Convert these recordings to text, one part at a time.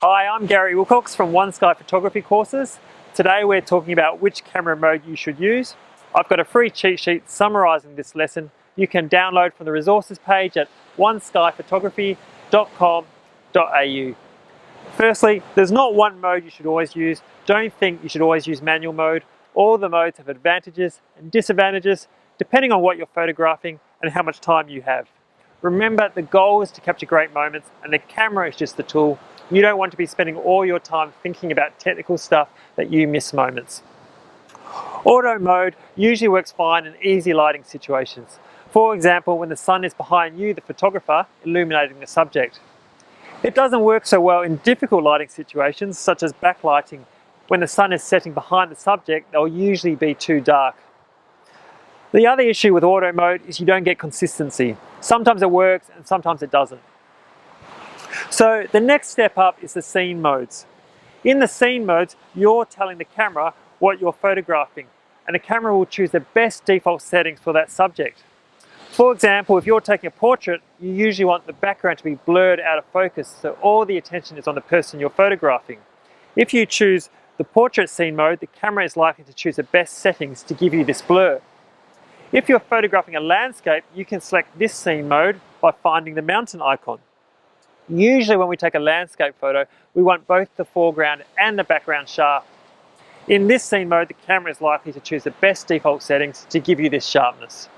Hi, I'm Gary Wilcox from One Sky Photography Courses. Today we're talking about which camera mode you should use. I've got a free cheat sheet summarising this lesson. You can download from the resources page at oneskyphotography.com.au. Firstly, there's not one mode you should always use. Don't think you should always use manual mode. All the modes have advantages and disadvantages depending on what you're photographing and how much time you have. Remember, the goal is to capture great moments and the camera is just the tool. You don't want to be spending all your time thinking about technical stuff that you miss moments. Auto mode usually works fine in easy lighting situations. For example, when the sun is behind you, the photographer, illuminating the subject. It doesn't work so well in difficult lighting situations such as backlighting. When the sun is setting behind the subject, they'll usually be too dark. The other issue with auto mode is you don't get consistency. Sometimes it works and sometimes it doesn't. So the next step up is the scene modes. In the scene modes, you're telling the camera what you're photographing, and the camera will choose the best default settings for that subject. For example, if you're taking a portrait, you usually want the background to be blurred out of focus, so all the attention is on the person you're photographing. If you choose the portrait scene mode, the camera is likely to choose the best settings to give you this blur. If you're photographing a landscape, you can select this scene mode by finding the mountain icon. Usually when we take a landscape photo, we want both the foreground and the background sharp. In this scene mode, the camera is likely to choose the best default settings to give you this sharpness.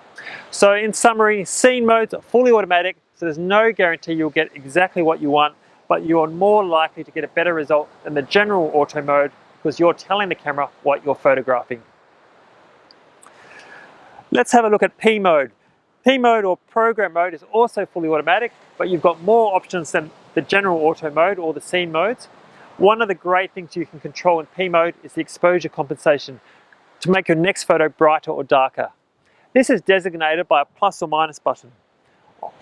So in summary, scene modes are fully automatic, so there's no guarantee you'll get exactly what you want, but you're more likely to get a better result than the general auto mode because you're telling the camera what you're photographing. Let's have a look at P mode. P mode or program mode is also fully automatic, but you've got more options than the general auto mode or the scene modes. One of the great things you can control in P mode is the exposure compensation to make your next photo brighter or darker. This is designated by a plus or minus button.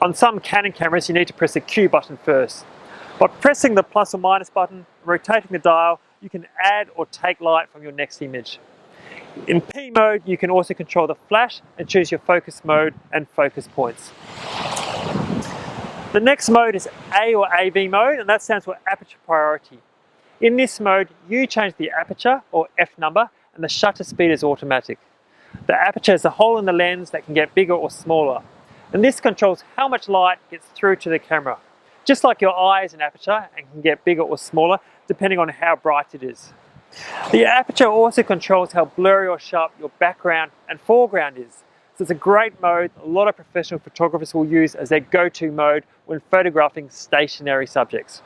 On some Canon cameras, you need to press the Q button first. By pressing the plus or minus button and rotating the dial, you can add or take light from your next image. In P mode, you can also control the flash and choose your focus mode and focus points. The next mode is A or AV mode, and that stands for aperture priority. In this mode, you change the aperture or F number and the shutter speed is automatic. The aperture is a hole in the lens that can get bigger or smaller, and this controls how much light gets through to the camera. Just like your eye is an aperture and can get bigger or smaller depending on how bright it is. The aperture also controls how blurry or sharp your background and foreground is. So it's a great mode a lot of professional photographers will use as their go-to mode when photographing stationary subjects.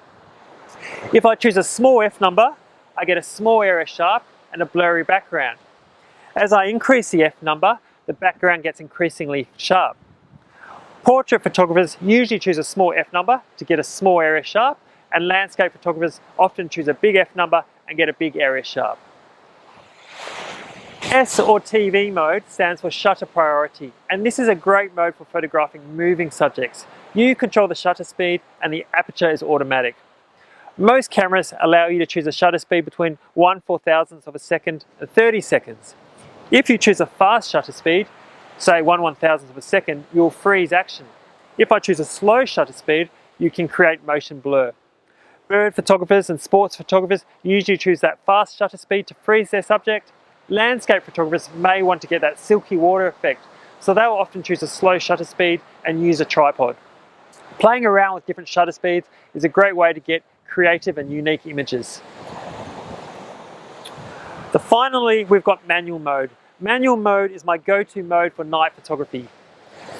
If I choose a small F number, I get a small area sharp and a blurry background. As I increase the F number, the background gets increasingly sharp. Portrait photographers usually choose a small F number to get a small area sharp, and landscape photographers often choose a big F number and get a big area sharp. S or TV mode stands for shutter priority, and this is a great mode for photographing moving subjects. You control the shutter speed and the aperture is automatic. Most cameras allow you to choose a shutter speed between 1/4000th of a second and 30 seconds. If you choose a fast shutter speed, say 1/1000th of a second, you'll freeze action. If I choose a slow shutter speed, you can create motion blur. Bird photographers and sports photographers usually choose that fast shutter speed to freeze their subject. Landscape photographers may want to get that silky water effect, so they'll often choose a slow shutter speed and use a tripod. Playing around with different shutter speeds is a great way to get creative and unique images. Finally, we've got manual mode. Manual mode is my go-to mode for night photography.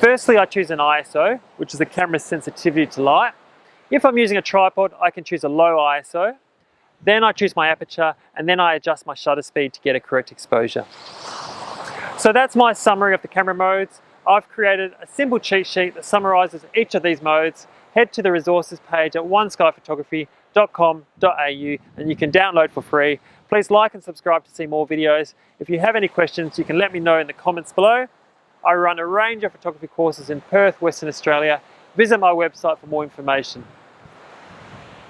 Firstly, I choose an ISO, which is the camera's sensitivity to light. If I'm using a tripod, I can choose a low ISO. Then I choose my aperture, and then I adjust my shutter speed to get a correct exposure. So that's my summary of the camera modes. I've created a simple cheat sheet that summarizes each of these modes. Head to the resources page at oneskyphotography.com.au and you can download for free. Please like and subscribe to see more videos. If you have any questions, you can let me know in the comments below. I run a range of photography courses in Perth, Western Australia. Visit my website for more information.